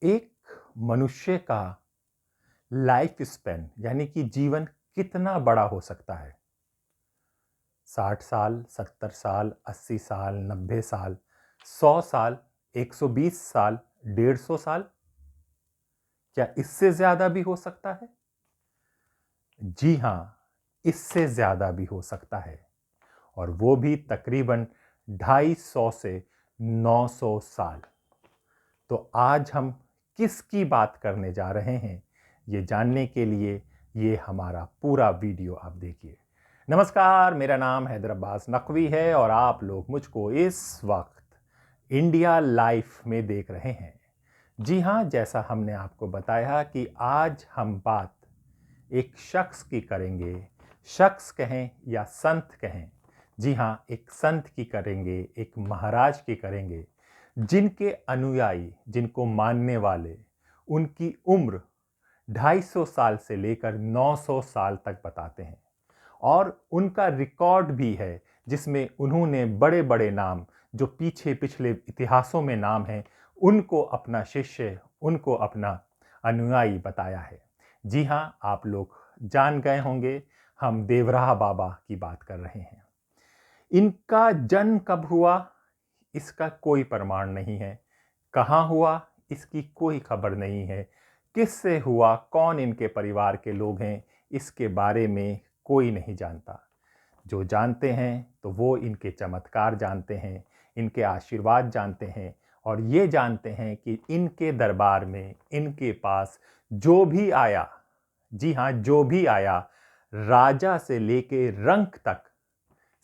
एक मनुष्य का लाइफ स्पैन यानी कि जीवन कितना बड़ा हो सकता है? 60 साल, 70 साल, 80 साल, 90 साल, 100 साल, 120 साल, 150 साल? क्या इससे ज्यादा भी हो सकता है? जी हां, इससे ज्यादा भी हो सकता है, और वो भी तकरीबन 250 से 900 साल। तो आज हम किसकी बात करने जा रहे हैं, ये जानने के लिए ये हमारा पूरा वीडियो आप देखिए। नमस्कार, मेरा नाम हैदर अब्बास नकवी है और आप लोग मुझको इस वक्त इंडिया लाइफ में देख रहे हैं। जी हाँ, जैसा हमने आपको बताया कि आज हम बात एक शख्स की करेंगे। शख्स कहें या संत कहें, जी हाँ, एक संत की करेंगे, एक महाराज की करेंगे, जिनके अनुयायी, जिनको मानने वाले, उनकी उम्र 250 साल से लेकर 900 साल तक बताते हैं। और उनका रिकॉर्ड भी है जिसमें उन्होंने बड़े बड़े नाम, जो पीछे पिछले इतिहासों में नाम हैं, उनको अपना शिष्य, उनको अपना अनुयायी बताया है। जी हाँ, आप लोग जान गए होंगे, हम देवराहा बाबा की बात कर रहे हैं। इनका जन्म कब हुआ, इसका कोई प्रमाण नहीं है। कहाँ हुआ, इसकी कोई खबर नहीं है। किससे हुआ, कौन इनके परिवार के लोग हैं, इसके बारे में कोई नहीं जानता। जो जानते हैं तो वो इनके चमत्कार जानते हैं, इनके आशीर्वाद जानते हैं, और ये जानते हैं कि इनके दरबार में, इनके पास जो भी आया, जी हाँ, जो भी आया, राजा से लेके रंक तक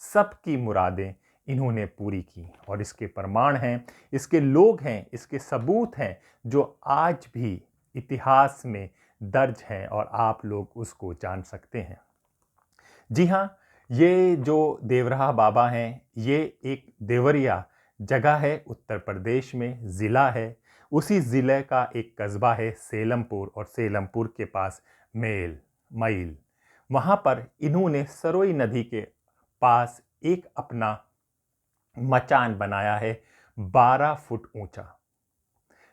सबकी मुरादें इन्होंने पूरी की। और इसके प्रमाण हैं, इसके लोग हैं, इसके सबूत हैं, जो आज भी इतिहास में दर्ज हैं और आप लोग उसको जान सकते हैं। जी हाँ, ये जो देवराहा बाबा हैं, ये एक देवरिया जगह है, उत्तर प्रदेश में ज़िला है। उसी ज़िले का एक कस्बा है सेलमपुर, और सेलमपुर के पास मईल। वहाँ पर इन्होंने सरोई नदी के पास एक अपना मचान बनाया है, 12 फुट ऊंचा।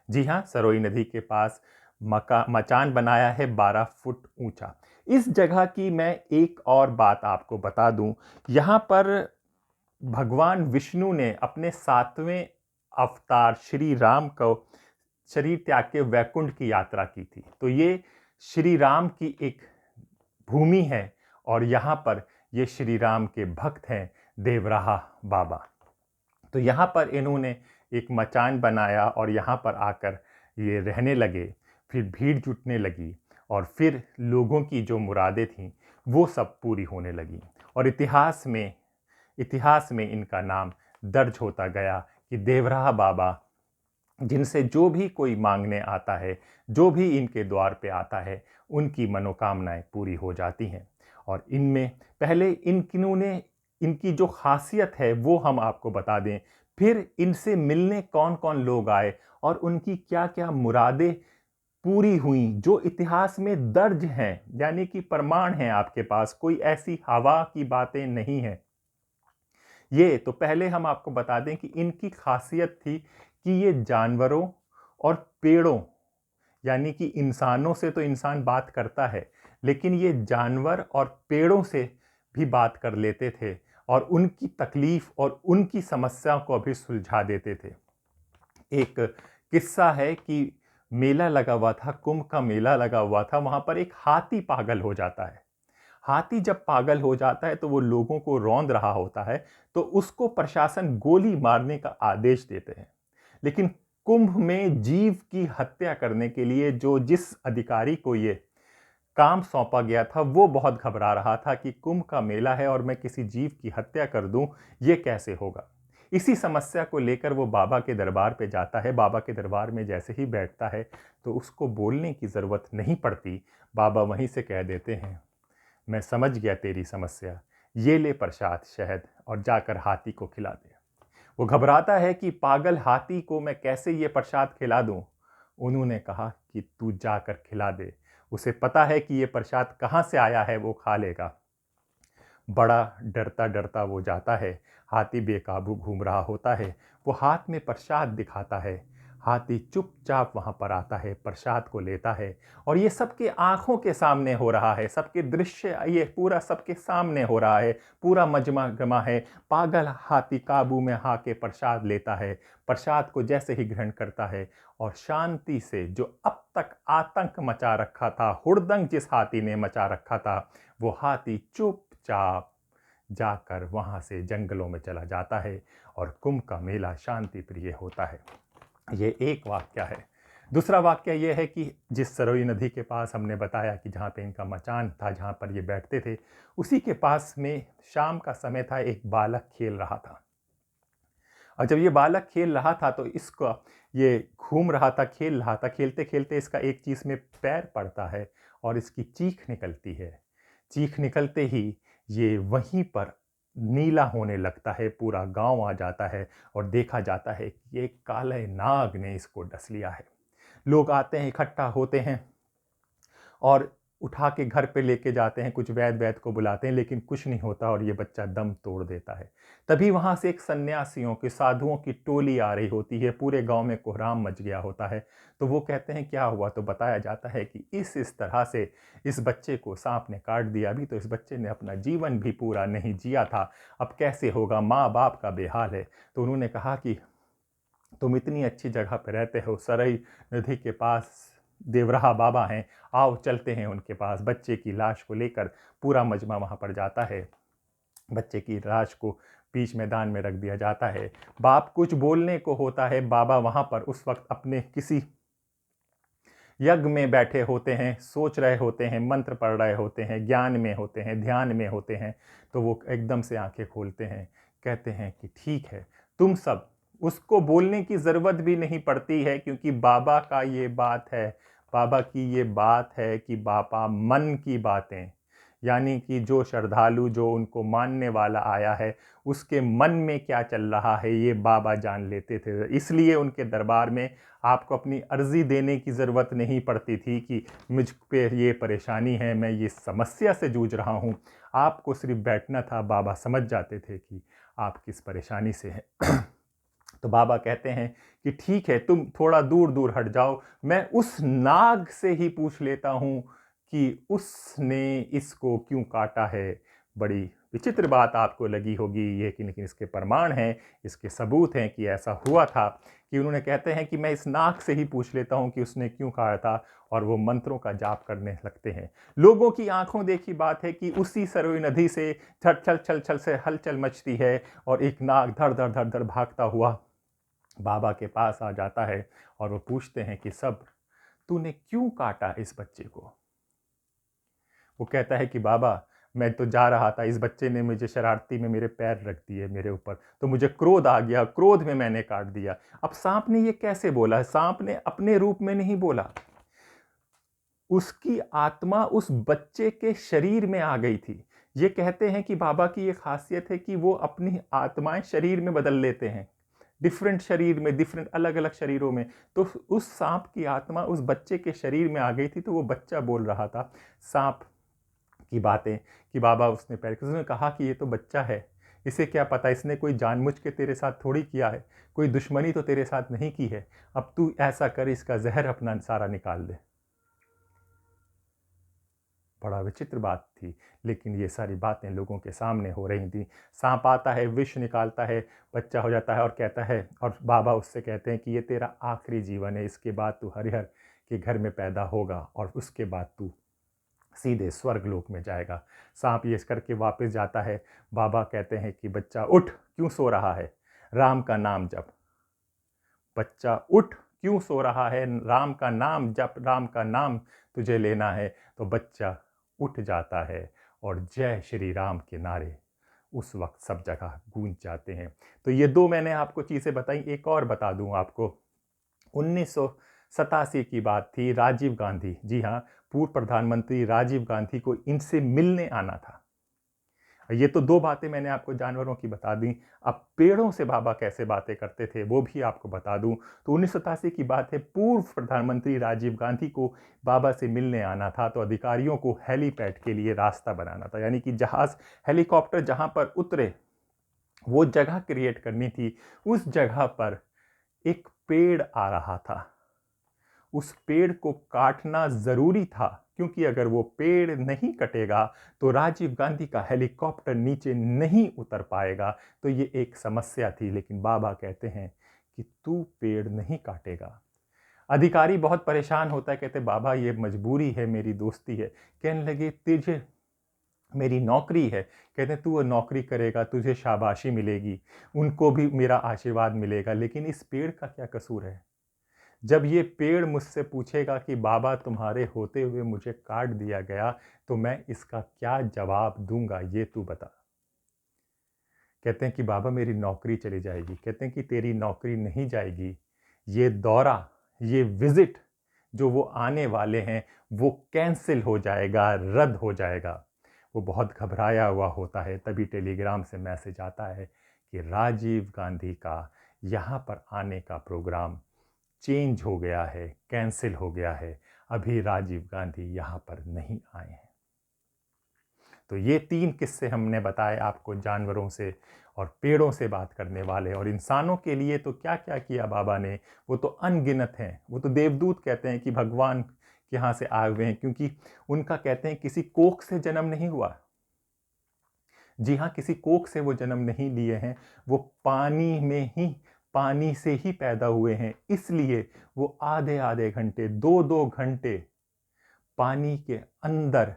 जी हाँ, सरोई नदी के पास मचान बनाया है 12 फुट ऊंचा। इस जगह की मैं एक और बात आपको बता दूं, यहाँ पर भगवान विष्णु ने अपने 7वें अवतार श्री राम को शरीर त्याग के वैकुंठ की यात्रा की थी। तो ये श्री राम की एक भूमि है, और यहाँ पर ये श्री राम के भक्त हैं देवराहा बाबा। तो यहाँ पर इन्होंने एक मचान बनाया और यहाँ पर आकर ये रहने लगे। फिर भीड़ जुटने लगी, और फिर लोगों की जो मुरादें थीं वो सब पूरी होने लगी, और इतिहास में इनका नाम दर्ज होता गया कि देवराहा बाबा, जिनसे जो भी कोई मांगने आता है, जो भी इनके द्वार पे आता है, उनकी मनोकामनाएं पूरी हो जाती हैं। और इनमें पहले इनकी जो खासियत है वो हम आपको बता दें, फिर इनसे मिलने कौन कौन लोग आए और उनकी क्या क्या मुरादें पूरी हुई, जो इतिहास में दर्ज हैं, यानी कि प्रमाण हैं आपके पास, कोई ऐसी हवा की बातें नहीं हैं। ये तो पहले हम आपको बता दें कि इनकी खासियत थी कि ये जानवरों और पेड़ों, यानी कि इंसानों से तो इंसान बात करता है, लेकिन ये जानवर और पेड़ों से भी बात कर लेते थे, और उनकी तकलीफ और उनकी समस्याओं को भी सुलझा देते थे। एक किस्सा है कि मेला लगा हुआ था, कुंभ का मेला लगा हुआ था, वहां पर एक हाथी पागल हो जाता है। हाथी जब पागल हो जाता है तो वो लोगों को रौंद रहा होता है, तो उसको प्रशासन गोली मारने का आदेश देते हैं। लेकिन कुंभ में जीव की हत्या करने के लिए जिस अधिकारी को ये काम सौंपा गया था, वो बहुत घबरा रहा था कि कुंभ का मेला है और मैं किसी जीव की हत्या कर दूं, ये कैसे होगा। इसी समस्या को लेकर वो बाबा के दरबार पे जाता है। बाबा के दरबार में जैसे ही बैठता है तो उसको बोलने की ज़रूरत नहीं पड़ती, बाबा वहीं से कह देते हैं, मैं समझ गया तेरी समस्या, ये ले प्रसाद शहद और जाकर हाथी को खिला दे। वो घबराता है कि पागल हाथी को मैं कैसे ये प्रसाद खिला दूं। उन्होंने कहा कि तू जाकर खिला दे, उसे पता है कि ये प्रसाद कहाँ से आया है, वो खा लेगा। बड़ा डरता डरता वो जाता है। हाथी बेकाबू घूम रहा होता है। वो हाथ में प्रसाद दिखाता है। हाथी चुपचाप वहाँ पर आता है, प्रसाद को लेता है, और ये सबके आँखों के सामने हो रहा है, सबके दृश्य ये पूरा सबके सामने हो रहा है, पूरा मजमा गमा है। पागल हाथी काबू में आके प्रसाद लेता है, प्रसाद को जैसे ही ग्रहण करता है और शांति से जो अब तक आतंक मचा रखा था, हुड़दंग जिस हाथी ने मचा रखा था, वो हाथी चुपचाप जाकर वहाँ से जंगलों में चला जाता है और कुंभ का मेला शांति प्रिय होता है। ये एक वाक्य है। दूसरा वाक्य ये है कि जिस सरोई नदी के पास हमने बताया कि जहाँ पे इनका मचान था, जहाँ पर ये बैठते थे, उसी के पास में शाम का समय था, एक बालक खेल रहा था। और जब ये बालक खेल रहा था तो इसका ये घूम रहा था, खेल रहा था, खेलते खेलते इसका एक चीज़ में पैर पड़ता है और इसकी चीख निकलती है। चीख निकलते ही ये वहीं पर नीला होने लगता है, पूरा गांव आ जाता है और देखा जाता है कि ये काले नाग ने इसको डस लिया है। लोग आते हैं, इकट्ठा होते हैं और उठा के घर पे लेके जाते हैं, कुछ वैद्य को बुलाते हैं, लेकिन कुछ नहीं होता और ये बच्चा दम तोड़ देता है। तभी वहाँ से एक सन्यासियों की, साधुओं की टोली आ रही होती है, पूरे गांव में कोहराम मच गया होता है। तो वो कहते हैं क्या हुआ, तो बताया जाता है कि इस तरह से इस बच्चे को सांप ने काट दिया। अभी तो इस बच्चे ने अपना जीवन भी पूरा नहीं जिया था, अब कैसे होगा, माँ बाप का बेहाल है। तो उन्होंने कहा कि तुम इतनी अच्छी जगह पर रहते हो, सरई नदी के पास देवराहा बाबा हैं, आओ चलते हैं उनके पास। बच्चे की लाश को लेकर पूरा मजमा वहाँ पर जाता है। बच्चे की लाश को बीच मैदान में रख दिया जाता है। बाप कुछ बोलने को होता है, बाबा वहाँ पर उस वक्त अपने किसी यज्ञ में बैठे होते हैं, सोच रहे होते हैं, मंत्र पढ़ रहे होते हैं, ज्ञान में होते हैं, ध्यान में होते हैं। तो वो एकदम से आंखें खोलते हैं, कहते हैं कि ठीक है, तुम सब, उसको बोलने की ज़रूरत भी नहीं पड़ती है, क्योंकि बाबा का ये बात है, बाबा की ये बात है कि बाबा मन की बातें, यानी कि जो श्रद्धालु, जो उनको मानने वाला आया है, उसके मन में क्या चल रहा है ये बाबा जान लेते थे। इसलिए उनके दरबार में आपको अपनी अर्जी देने की ज़रूरत नहीं पड़ती थी कि मुझ पे ये परेशानी है, मैं ये समस्या से जूझ रहा हूँ। आपको सिर्फ बैठना था, बाबा समझ जाते थे कि आप किस परेशानी से हैं। तो बाबा कहते हैं कि ठीक है, तुम थोड़ा दूर दूर हट जाओ, मैं उस नाग से ही पूछ लेता हूँ कि उसने इसको क्यों काटा है। बड़ी विचित्र बात आपको लगी होगी ये, कि लेकिन इसके प्रमाण हैं, इसके सबूत हैं कि ऐसा हुआ था। कि उन्होंने कहते हैं कि मैं इस नाग से ही पूछ लेता हूँ कि उसने क्यों काटा था, और वो मंत्रों का जाप करने लगते हैं। लोगों की आंखों देखी बात है कि उसी सरयू नदी से छल छल छल छल से हलचल मचती है और एक नाग धड़ धड़ धड़ धड़ भागता हुआ बाबा के पास आ जाता है और वो पूछते हैं कि सब, तूने क्यों काटा इस बच्चे को। वो कहता है कि बाबा, मैं तो जा रहा था, इस बच्चे ने मुझे शरारती में मेरे पैर रख दिए मेरे ऊपर, तो मुझे क्रोध आ गया, क्रोध में मैंने काट दिया। अब सांप ने ये कैसे बोला, सांप ने अपने रूप में नहीं बोला, उसकी आत्मा उस बच्चे के शरीर में आ गई थी। ये कहते हैं कि बाबा की ये खासियत है कि वो अपनी आत्माएं शरीर में बदल लेते हैं, डिफरेंट शरीर में, डिफरेंट अलग अलग शरीरों में। तो उस सांप की आत्मा उस बच्चे के शरीर में आ गई थी, तो वो बच्चा बोल रहा था सांप की बातें कि बाबा उसने पैर, उसने कहा कि ये तो बच्चा है, इसे क्या पता, इसने कोई जानबूझ के तेरे साथ थोड़ी किया है, कोई दुश्मनी तो तेरे साथ नहीं की है, अब तू ऐसा कर, इसका जहर अपना सारा निकाल दे। बड़ा विचित्र बात थी, लेकिन ये सारी बातें लोगों के सामने हो रही थी। सांप आता है, विष निकालता है, बच्चा हो जाता है और कहता है, और बाबा उससे कहते हैं कि ये तेरा आखिरी जीवन है, इसके बाद तू हरिहर के घर में पैदा होगा और उसके बाद तू सीधे स्वर्ग लोक में जाएगा। सांप ये करके वापस जाता है। बाबा कहते हैं कि बच्चा उठ, क्यों सो रहा है, राम का नाम जप। बच्चा उठ, क्यों सो रहा है, राम का नाम जप, राम का नाम तुझे लेना है। तो बच्चा उठ जाता है और जय श्री राम के नारे उस वक्त सब जगह गूंज जाते हैं। तो ये दो मैंने आपको चीज़ें बताई, एक और बता दूं आपको। 1987 की बात थी, राजीव गांधी, जी हाँ, पूर्व प्रधानमंत्री राजीव गांधी को इनसे मिलने आना था। ये तो 2 बातें मैंने आपको जानवरों की बता दी। अब पेड़ों से बाबा कैसे बातें करते थे वो भी आपको बता दूँ। तो 1987 की बात है, पूर्व प्रधानमंत्री राजीव गांधी को बाबा से मिलने आना था, तो अधिकारियों को हेलीपैड के लिए रास्ता बनाना था, यानी कि जहाज़ हेलीकॉप्टर जहाँ पर उतरे वो जगह क्रिएट करनी थी। उस जगह पर एक पेड़ आ रहा था, उस पेड़ को काटना ज़रूरी था, क्योंकि अगर वो पेड़ नहीं कटेगा तो राजीव गांधी का हेलीकॉप्टर नीचे नहीं उतर पाएगा। तो ये एक समस्या थी, लेकिन बाबा कहते हैं कि तू पेड़ नहीं काटेगा। अधिकारी बहुत परेशान होता है, कहते बाबा ये मजबूरी है, मेरी दोस्ती है। कहने लगे तुझे मेरी नौकरी है, कहते तू वो नौकरी करेगा, तुझे शाबाशी मिलेगी, उनको भी मेरा आशीर्वाद मिलेगा, लेकिन इस पेड़ का क्या कसूर है? जब ये पेड़ मुझसे पूछेगा कि बाबा तुम्हारे होते हुए मुझे काट दिया गया, तो मैं इसका क्या जवाब दूंगा, ये तू बता। कहते हैं कि बाबा मेरी नौकरी चली जाएगी। कहते हैं कि तेरी नौकरी नहीं जाएगी, ये दौरा, ये विजिट जो वो आने वाले हैं वो कैंसिल हो जाएगा, रद्द हो जाएगा। वो बहुत घबराया हुआ होता है, तभी टेलीग्राम से मैसेज आता है कि राजीव गांधी का यहाँ पर आने का प्रोग्राम चेंज हो गया है, कैंसिल हो गया है, अभी राजीव गांधी यहाँ पर नहीं आए हैं। तो ये 3 किस्से हमने बताए आपको, जानवरों से और पेड़ों से बात करने वाले। और इंसानों के लिए तो क्या क्या किया बाबा ने, वो तो अनगिनत हैं। वो तो देवदूत कहते हैं कि भगवान के यहाँ से आए हुए हैं, क्योंकि उनका कहते हैं किसी कोख से जन्म नहीं हुआ। जी हाँ, किसी कोख से वो जन्म नहीं लिए हैं, वो पानी में ही, पानी से ही पैदा हुए हैं। इसलिए वो आधे आधे घंटे, 2-2 घंटे पानी के अंदर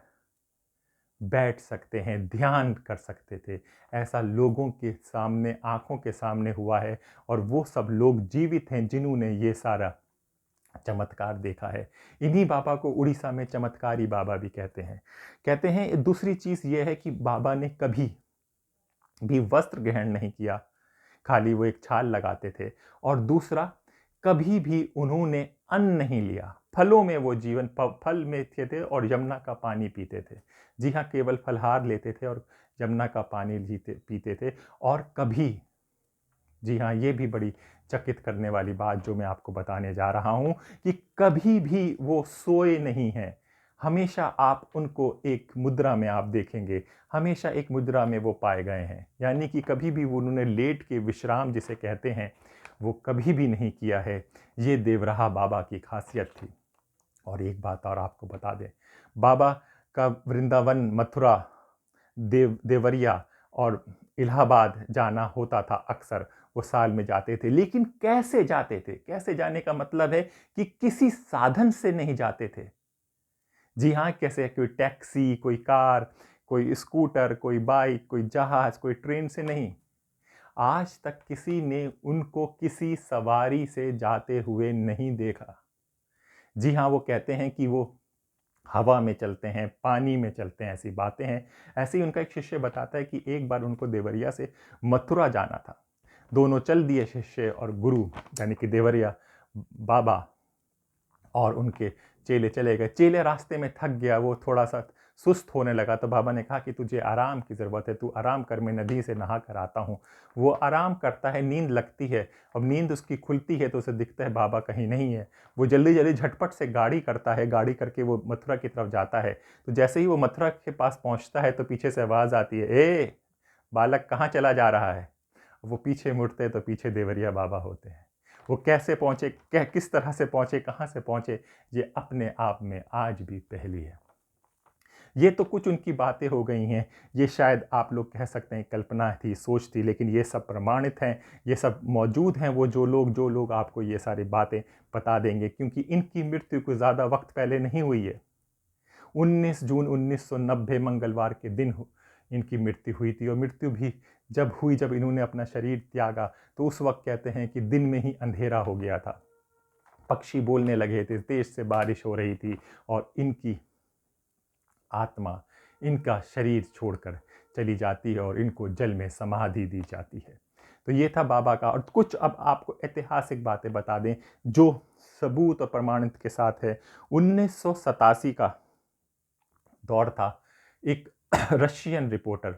बैठ सकते हैं, ध्यान कर सकते थे। ऐसा लोगों के सामने, आंखों के सामने हुआ है, और वो सब लोग जीवित हैं जिन्होंने ये सारा चमत्कार देखा है। इन्हीं बाबा को उड़ीसा में चमत्कारी बाबा भी कहते हैं। कहते हैं दूसरी चीज़ ये है कि बाबा ने कभी भी वस्त्र ग्रहण नहीं किया, खाली वो एक छाल लगाते थे। और दूसरा, कभी भी उन्होंने अन्न नहीं लिया। फलों में वो जीवन, फल में थे और यमुना का पानी पीते थे। जी हाँ, केवल फलहार लेते थे और यमुना का पानी पीते थे। और कभी, जी हाँ, ये भी बड़ी चकित करने वाली बात जो मैं आपको बताने जा रहा हूँ, कि कभी भी वो सोए नहीं हैं। हमेशा आप उनको एक मुद्रा में आप देखेंगे, हमेशा एक मुद्रा में वो पाए गए हैं। यानी कि कभी भी वो उन्होंने लेट के विश्राम जिसे कहते हैं, वो कभी भी नहीं किया है। ये देवराहा बाबा की खासियत थी। और एक बात और आपको बता दें, बाबा का वृंदावन, मथुरा, देवरिया और इलाहाबाद जाना होता था अक्सर। वो साल में जाते थे, लेकिन कैसे जाते थे? कैसे जाने का मतलब है कि किसी साधन से नहीं जाते थे। जी हाँ, कैसे? कोई टैक्सी, कोई कार, कोई स्कूटर, कोई बाइक, कोई जहाज, कोई ट्रेन से नहीं। आज तक किसी ने उनको किसी सवारी से जाते हुए नहीं देखा। जी हाँ, वो कहते हैं कि वो हवा में चलते हैं, पानी में चलते हैं, ऐसी बातें हैं। ऐसे ही उनका एक शिष्य बताता है कि एक बार उनको देवरिया से मथुरा जाना था। दोनों चल दिए, शिष्य और गुरु, यानी कि देवरिया बाबा और उनके चेले चले गए। चेले रास्ते में थक गया, वो थोड़ा सा सुस्त होने लगा, तो बाबा ने कहा कि तुझे आराम की ज़रूरत है, तू आराम कर, मैं नदी से नहा कर आता हूँ। वो आराम करता है, नींद लगती है। अब नींद उसकी खुलती है तो उसे दिखता है बाबा कहीं नहीं है। वो जल्दी जल्दी झटपट से गाड़ी करता है, गाड़ी करके वो मथुरा की तरफ जाता है। तो जैसे ही वो मथुरा के पास पहुँचता है तो पीछे से आवाज़ आती है, ए बालक कहाँ चला जा रहा है? वो पीछे मुड़ते तो पीछे देवरिया बाबा होते हैं। वो कैसे पहुँचे, किस तरह से पहुँचे, कहाँ से पहुँचे, ये अपने आप में आज भी पहेली है। ये तो कुछ उनकी बातें हो गई हैं। ये शायद आप लोग कह सकते हैं कल्पना थी, सोच थी, लेकिन ये सब प्रमाणित हैं, ये सब मौजूद हैं। वो जो लोग आपको ये सारी बातें बता देंगे, क्योंकि इनकी मृत्यु को ज़्यादा वक्त पहले नहीं हुई है। 19 जून 1990 मंगलवार के दिन इनकी मृत्यु हुई थी। और मृत्यु भी जब हुई, जब इन्होंने अपना शरीर त्यागा, तो उस वक्त कहते हैं कि दिन में ही अंधेरा हो गया था। पक्षी बोलने लगे थे, तेज से बारिश हो रही थी, और इनकी आत्मा इनका शरीर छोड़कर चली जाती है और इनको जल में समाधि दी जाती है। तो ये था बाबा का। और कुछ अब आपको ऐतिहासिक बातें बता दें जो सबूत और प्रमाणित के साथ है। 1987 का दौर था। एक रशियन रिपोर्टर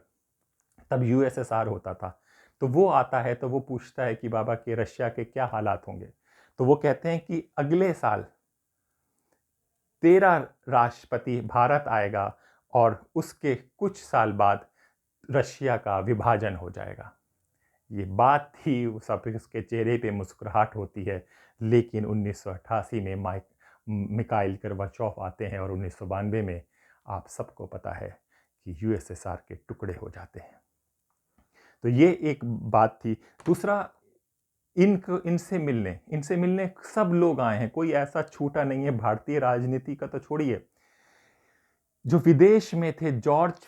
तब यूएसएसआर होता था। तो वो आता है तो वो पूछता है कि बाबा के रशिया के क्या हालात होंगे। तो वो कहते हैं कि अगले साल तेरा राष्ट्रपति भारत आएगा और उसके कुछ साल बाद रशिया का विभाजन हो जाएगा। ये बात थी, सब उसके चेहरे पे मुस्कुराहट होती है। लेकिन 1988 में मिखाइल गोर्बाचोव आते हैं और 1992 में आप सबको पता है कि यूएसएसआर के टुकड़े हो जाते हैं। तो ये एक बात थी। दूसरा, इनसे मिलने सब लोग आए हैं, कोई ऐसा छूटा नहीं है। भारतीय राजनीति का तो छोड़िए, जो विदेश में थे जॉर्ज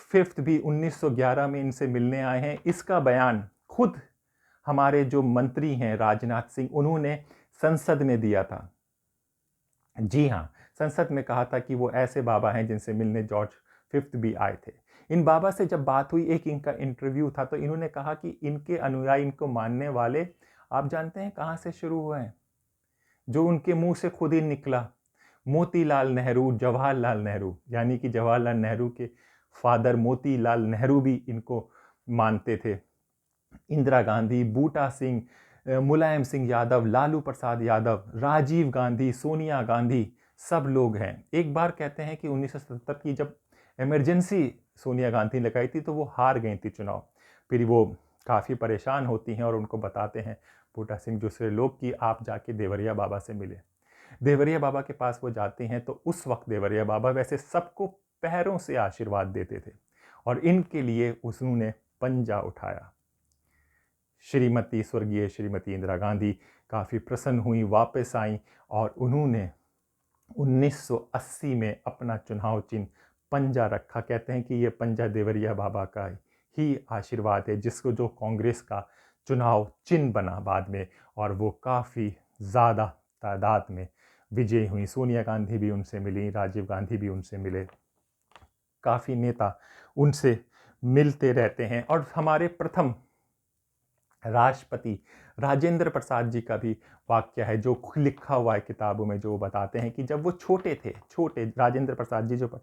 फिफ्थ भी 1911 में इनसे मिलने आए हैं। इसका बयान खुद हमारे जो मंत्री हैं राजनाथ सिंह, उन्होंने संसद में दिया था। जी हाँ, संसद में कहा था कि वो ऐसे बाबा हैं जिनसे मिलने जॉर्ज फिफ्थ भी आए थे। इन बाबा से जब बात हुई, एक इनका इंटरव्यू था, तो इन्होंने कहा कि इनके अनुयायी, इनको मानने वाले, आप जानते हैं कहाँ से शुरू हुए हैं? जो उनके मुंह से खुद ही निकला, मोतीलाल नेहरू, जवाहरलाल नेहरू, यानी कि जवाहरलाल नेहरू के फादर मोतीलाल नेहरू भी इनको मानते थे। इंदिरा गांधी, बूटा सिंह, मुलायम सिंह यादव, लालू प्रसाद यादव, राजीव गांधी, सोनिया गांधी, सब लोग हैं। एक बार कहते हैं कि 1977 की जब इमरजेंसी सोनिया गांधी लगाई थी तो वो हार गई थी चुनाव। फिर वो काफ़ी परेशान होती हैं और उनको बताते हैं बूटा सिंह दूसरे लोग कि आप जाके देवरिया बाबा से मिले। देवरिया बाबा के पास वो जाते हैं तो उस वक्त देवरिया बाबा वैसे सबको पैरों से आशीर्वाद देते थे और इनके लिए उन्होंने पंजा उठाया। स्वर्गीय श्रीमती इंदिरा गांधी काफ़ी प्रसन्न हुई, वापस आई और उन्होंने 1980 में अपना चुनाव चिन्ह पंजा रखा। कहते हैं कि ये पंजा देवरिया बाबा का ही आशीर्वाद है, जिसको जो कांग्रेस का चुनाव चिन्ह बना बाद में, और वो काफ़ी ज़्यादा तादाद में विजयी हुई। सोनिया गांधी भी उनसे मिली, राजीव गांधी भी उनसे मिले, काफ़ी नेता उनसे मिलते रहते हैं। और हमारे प्रथम राष्ट्रपति राजेंद्र प्रसाद जी का भी वाक्य है जो लिखा हुआ है किताबों में, जो बताते हैं कि जब वो छोटे राजेंद्र प्रसाद जी जो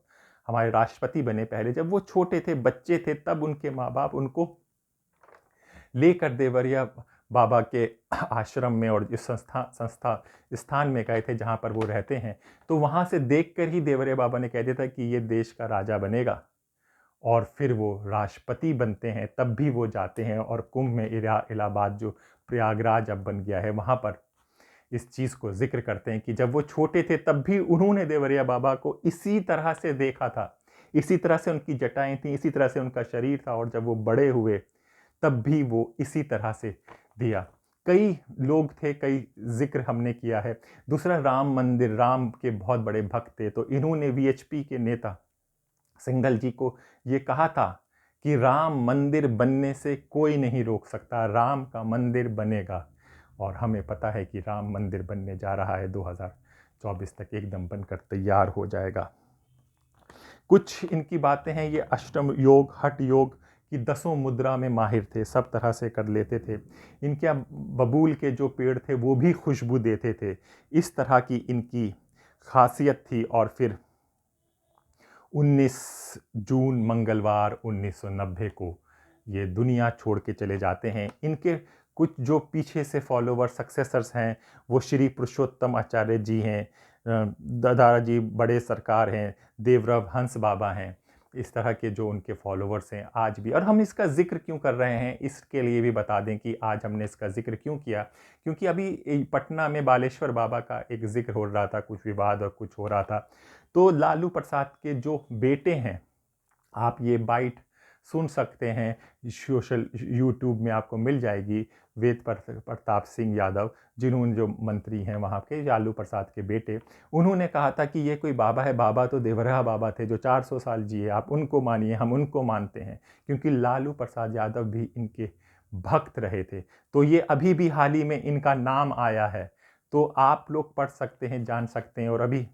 हमारे राष्ट्रपति बने पहले, जब वो छोटे थे, बच्चे थे, तब उनके माँ बाप उनको लेकर देवरिया बाबा के आश्रम में और इस स्थान में गए थे जहाँ पर वो रहते हैं। तो वहाँ से देखकर ही देवरिया बाबा ने कह दिया था कि ये देश का राजा बनेगा। और फिर वो राष्ट्रपति बनते हैं, तब भी वो जाते हैं और कुंभ में इलाहाबाद जो प्रयागराज अब बन गया है, वहाँ पर इस चीज़ को जिक्र करते हैं कि जब वो छोटे थे तब भी उन्होंने देवरिया बाबा को इसी तरह से देखा था, इसी तरह से उनकी जटाएं थी, इसी तरह से उनका शरीर था, और जब वो बड़े हुए तब भी वो इसी तरह से दिया। कई लोग थे, कई जिक्र हमने किया है। दूसरा, राम मंदिर, राम के बहुत बड़े भक्त थे, तो इन्होंने वीएचपी के नेता सिंघल जी को ये कहा था कि राम मंदिर बनने से कोई नहीं रोक सकता, राम का मंदिर बनेगा। और हमें पता है कि राम मंदिर बनने जा रहा है, 2024 तक एकदम बनकर तैयार हो जाएगा। कुछ इनकी बातें हैं, ये अष्टम योग, हठ योग की 10 मुद्रा में माहिर थे, सब तरह से कर लेते थे। इनके बबूल के जो पेड़ थे वो भी खुशबू देते थे, इस तरह की इनकी खासियत थी। और फिर 19 जून मंगलवार 1990 को ये दुनिया छोड़ के चले जाते हैं। इनके कुछ जो पीछे से फॉलोवर, सक्सेसर्स हैं, वो श्री पुरुषोत्तम आचार्य जी हैं, दादाजी बड़े सरकार हैं, देवरव हंस बाबा हैं, इस तरह के जो उनके फॉलोवर्स हैं आज भी। और हम इसका जिक्र क्यों कर रहे हैं, इसके लिए भी बता दें कि आज हमने इसका जिक्र क्यों किया, क्योंकि अभी पटना में बालेश्वर बाबा का एक जिक्र हो रहा था, कुछ विवाद और कुछ हो रहा था। तो लालू प्रसाद के जो बेटे हैं, आप ये बाइट सुन सकते हैं, सोशल यूट्यूब में आपको मिल जाएगी, वेद प्रताप सिंह यादव, जिन्होंने जो मंत्री हैं वहाँ के, लालू प्रसाद के बेटे, उन्होंने कहा था कि ये कोई बाबा है, बाबा तो देवरिया बाबा थे जो 400 साल जिए, आप उनको मानिए, हम उनको मानते हैं, क्योंकि लालू प्रसाद यादव भी इनके भक्त रहे थे। तो ये अभी भी हाल ही में इनका नाम आया है, तो आप लोग पढ़ सकते हैं, जान सकते हैं। और अभी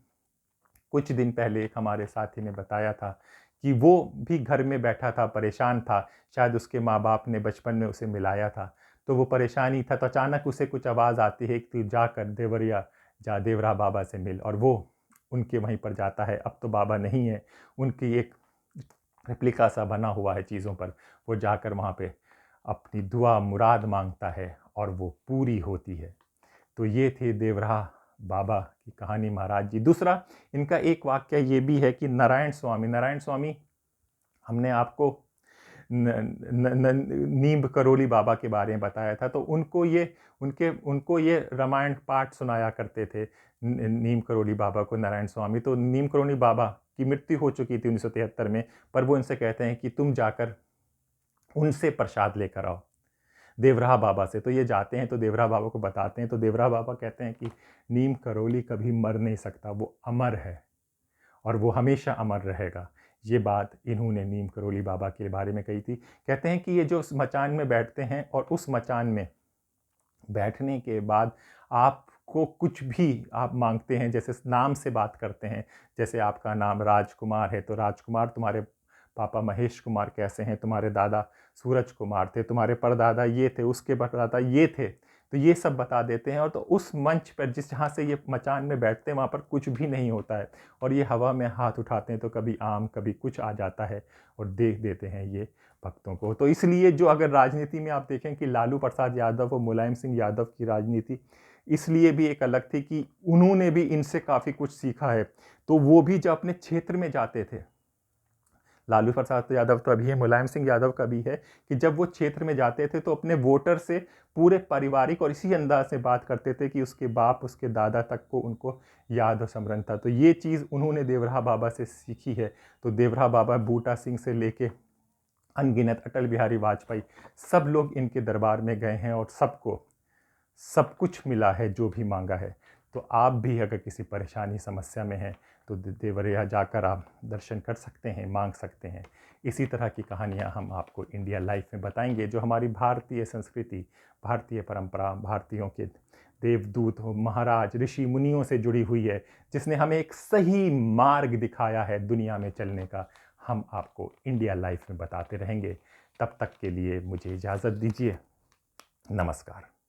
कुछ दिन पहले एक हमारे साथी ने बताया था कि वो भी घर में बैठा था, परेशान था, शायद उसके माँ बाप ने बचपन में उसे मिलाया था, तो वो परेशानी था, तो अचानक उसे कुछ आवाज़ आती है कि जाकर देवरिया जा, देवरा बाबा से मिल, और वो उनके वहीं पर जाता है। अब तो बाबा नहीं है, उनकी एक रेप्लिका सा बना हुआ है चीज़ों पर, वो जाकर वहाँ पे अपनी दुआ मुराद मांगता है और वो पूरी होती है। तो ये थे देवराह बाबा की कहानी महाराज जी। दूसरा इनका एक वाक्य ये भी है कि नारायण स्वामी हमने आपको नीम करोली बाबा के बारे में बताया था, तो उनको ये रामायण पाठ सुनाया करते थे नीम करोली बाबा को नारायण स्वामी। तो नीम करोली बाबा की मृत्यु हो चुकी थी 1973 में, पर वो इनसे कहते हैं कि तुम जाकर उनसे प्रसाद लेकर आओ देवराह बाबा से। तो ये जाते हैं तो देवराह बाबा को बताते हैं, तो देवराह बाबा कहते हैं कि नीम करोली कभी मर नहीं सकता, वो अमर है और वो हमेशा अमर रहेगा। ये बात इन्होंने नीम करोली बाबा के बारे में कही थी। कहते हैं कि ये जो मचान में बैठते हैं और उस मचान में बैठने के बाद आपको कुछ भी आप मांगते हैं, जैसे नाम से बात करते हैं, जैसे आपका नाम राजकुमार है तो राजकुमार, तुम्हारे पापा महेश कुमार कैसे हैं, तुम्हारे दादा सूरज कुमार थे, तुम्हारे परदादा ये थे, उसके परदादा ये थे, तो ये सब बता देते हैं। और तो उस मंच पर जहाँ से ये मचान में बैठते हैं वहाँ पर कुछ भी नहीं होता है, और ये हवा में हाथ उठाते हैं तो कभी आम कभी कुछ आ जाता है और देख देते हैं ये भक्तों को। तो इसलिए जो अगर राजनीति में आप देखें कि लालू प्रसाद यादव और मुलायम सिंह यादव की राजनीति इसलिए भी एक अलग थी कि उन्होंने भी इनसे काफ़ी कुछ सीखा है। तो वो भी जब अपने क्षेत्र में जाते थे, लालू प्रसाद यादव तो अभी है, मुलायम सिंह यादव का भी है, कि जब वो क्षेत्र में जाते थे तो अपने वोटर से पूरे पारिवारिक और इसी अंदाज से बात करते थे कि उसके बाप उसके दादा तक को उनको याद और स्मरण था। तो ये चीज़ उन्होंने देवराह बाबा से सीखी है। तो देवराह बाबा बूटा सिंह से लेके अनगिनत अटल बिहारी वाजपेयी सब लोग इनके दरबार में गए हैं और सबको सब कुछ मिला है जो भी मांगा है। तो आप भी अगर किसी परेशानी समस्या में हैं तो देवरिया जाकर आप दर्शन कर सकते हैं, मांग सकते हैं। इसी तरह की कहानियाँ हम आपको इंडिया लाइफ में बताएंगे, जो हमारी भारतीय संस्कृति, भारतीय परंपरा, भारतीयों के देवदूत हो, महाराज ऋषि मुनियों से जुड़ी हुई है, जिसने हमें एक सही मार्ग दिखाया है दुनिया में चलने का। हम आपको इंडिया लाइफ में बताते रहेंगे। तब तक के लिए मुझे इजाज़त दीजिए। नमस्कार।